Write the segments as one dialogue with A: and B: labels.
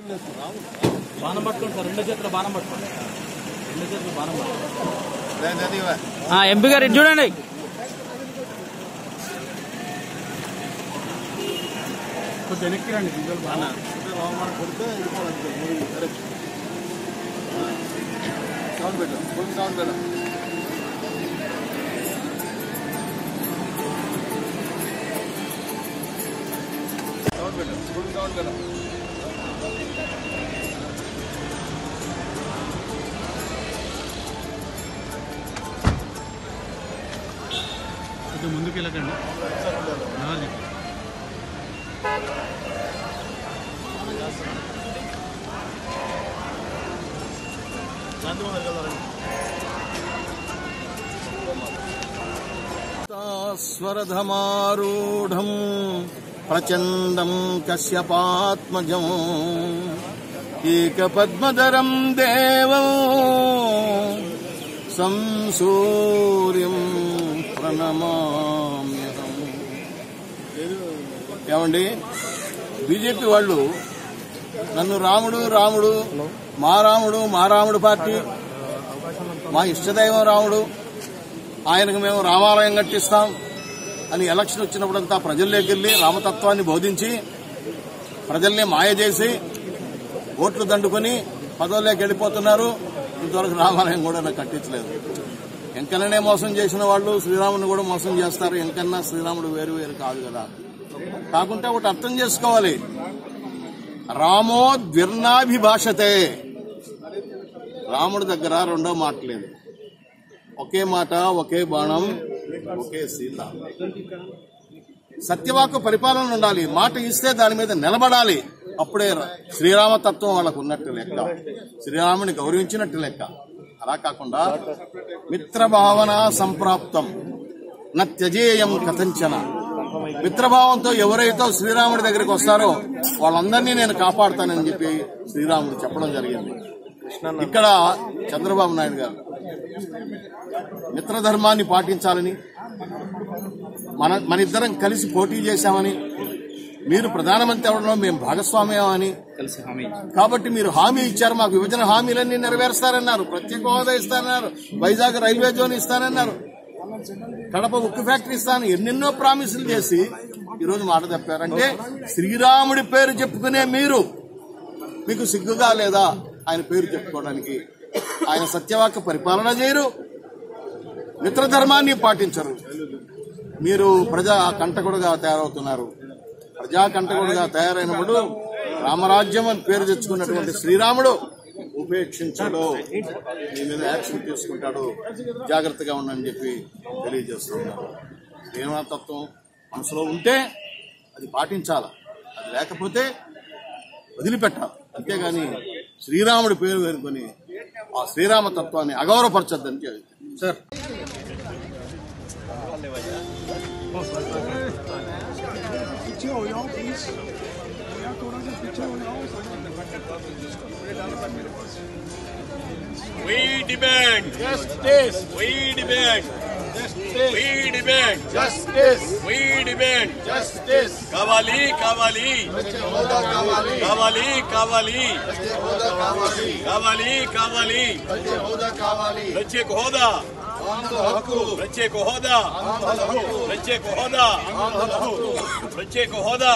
A: బాణం పట్టుకోండి సార్, రెండు చేతులు బాణం పట్టుకోండి, రెండు చేతులు బాణం పట్టుకోండి. ఎంపీ గారు ఇటు చూడండి. కొంచెం వెనక్కి రండి.
B: కొడితే సౌండ్ పెట్టాం, ఫుల్ సౌండ్ పెట్టాం. సౌండ్ పెట్టాం, ఫుల్ సౌండ్ పెట్టాం.
A: కొంచెం ముందుకు వెళ్ళకండి.
B: స్వరధమారూఢం ప్రచండం కశ్యపాత్మజం ఏకపద్మధరం దేవం సంసూర్యం ప్రణమామ్యహం. ఏమండి, బీజేపీ వాళ్ళు నన్ను రాముడు రాముడు మా రాముడు పార్టీ, మా ఇష్టదైవం రాముడు, ఆయనకు మేము రామాలయం కట్టిస్తాం అని ఎలక్షన్ వచ్చినప్పుడంతా ప్రజల్లోకి వెళ్లి రామతత్వాన్ని బోధించి ప్రజల్ని మాయ చేసి ఓట్లు దండుకొని పదవుల్లోకి వెళ్ళిపోతున్నారు. ఇంతవరకు రామాలయం కూడా నాకు కట్టించలేదు. ఎంకన్ననే మోసం చేసిన వాళ్ళు శ్రీరాముని కూడా మోసం చేస్తారు. ఎంకన్నా శ్రీరాముడు వేరు వేరు కాదు కదా. కాకుంటే ఒకటి అర్థం చేసుకోవాలి, రామో ద్విర్నాభిభాషతే. రాముడి దగ్గర రెండో మాట లేదు. ఒకే మాట, ఒకే బాణం, ఒకే సీత. సత్యవాక్కు పరిపాలన ఉండాలి. మాట ఇస్తే దాని మీద నిలబడాలి. అప్పుడే శ్రీరామతత్వం వాళ్ళకు ఉన్నట్టు లెక్క, శ్రీరాముని గౌరవించినట్టు లెక్క. అలా కాకుండా మిత్రభావన సంప్రాప్తం నత్యజేయం కథంచన. మిత్రభావంతో ఎవరైతే శ్రీరాముడి దగ్గరికి వస్తారో వాళ్ళందరినీ నేను కాపాడుతానని చెప్పి శ్రీరాముడు చెప్పడం జరిగింది. ఇక్కడ చంద్రబాబు నాయుడు గారు మిత్రధర్మాన్ని పాటించాలని, మనిద్దరం కలిసి పోటీ చేశామని, మీరు ప్రధానమంత్రి అవడంలో మేము భాగస్వామ్యమని, కాబట్టి మీరు హామీ ఇచ్చారు, మాకు విభజన హామీలన్నీ నెరవేరుస్తారన్నారు, ప్రత్యేక హోదా ఇస్తారన్నారు, వైజాగ్ రైల్వే జోన్ ఇస్తారన్నారు, కడప ఉక్కు ఫ్యాక్టరీ ఇస్తాను, ఎన్నెన్నో ప్రామిసులు చేసి ఈరోజు మాట తప్పారంటే శ్రీరాముడి పేరు చెప్పుకునే మీకు సిగ్గుగా లేదా ఆయన పేరు చెప్పుకోవడానికి? ఆయన సత్యవాక్య పరిపాలన చేయరు, మిత్రధర్మాన్ని పాటించరు. మీరు ప్రజా కంటకుడుగా తయారవుతున్నారు. ప్రజా కంటకుడుగా తయారైనప్పుడు రామరాజ్యం అని పేరు తెచ్చుకున్నటువంటి శ్రీరాముడు ఉపేక్షించాడు, మీ మీద యాక్షన్ తీసుకుంటాడు, జాగ్రత్తగా ఉండని చెప్పి తెలియజేస్తున్నారు. శ్రీరామతత్వం మనసులో ఉంటే అది పాటించాలి, అది లేకపోతే వదిలిపెట్టాలి. అంతేగాని శ్రీరాముడి పేరు వేరుకొని ఆ శ్రీరామతత్వాన్ని అగౌరవపరచద్దని sir.
C: We demand justice. We demand justice. We demand justice. We demand justice. Kavali, kavali. Kavali, kavali. Kavali, kavali. Prachek hoda. ప్రత్యేక హోదా, ప్రత్యేక హోదా, ప్రత్యేక హోదా,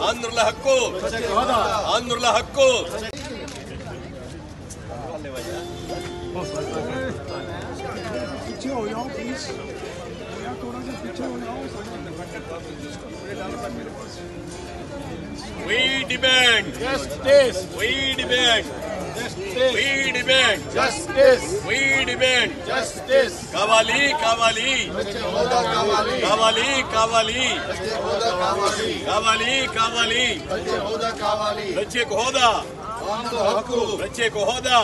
C: ఆంధ్రుల హక్కు, ఆంధ్రుల హక్కు. We demand justice. We demand justice. We demand justice. We demand justice. Kavali, kavali. Kavali, kavali. Kavali, kavali. ప్రత్యేక హోదా, ప్రత్యేక హోదా,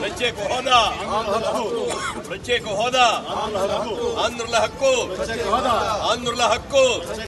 C: ప్రత్యేక హోదా, ప్రత్యేక హోదా, ఆంధ్రుల హక్కు, ఆంధ్రుల హక్కు.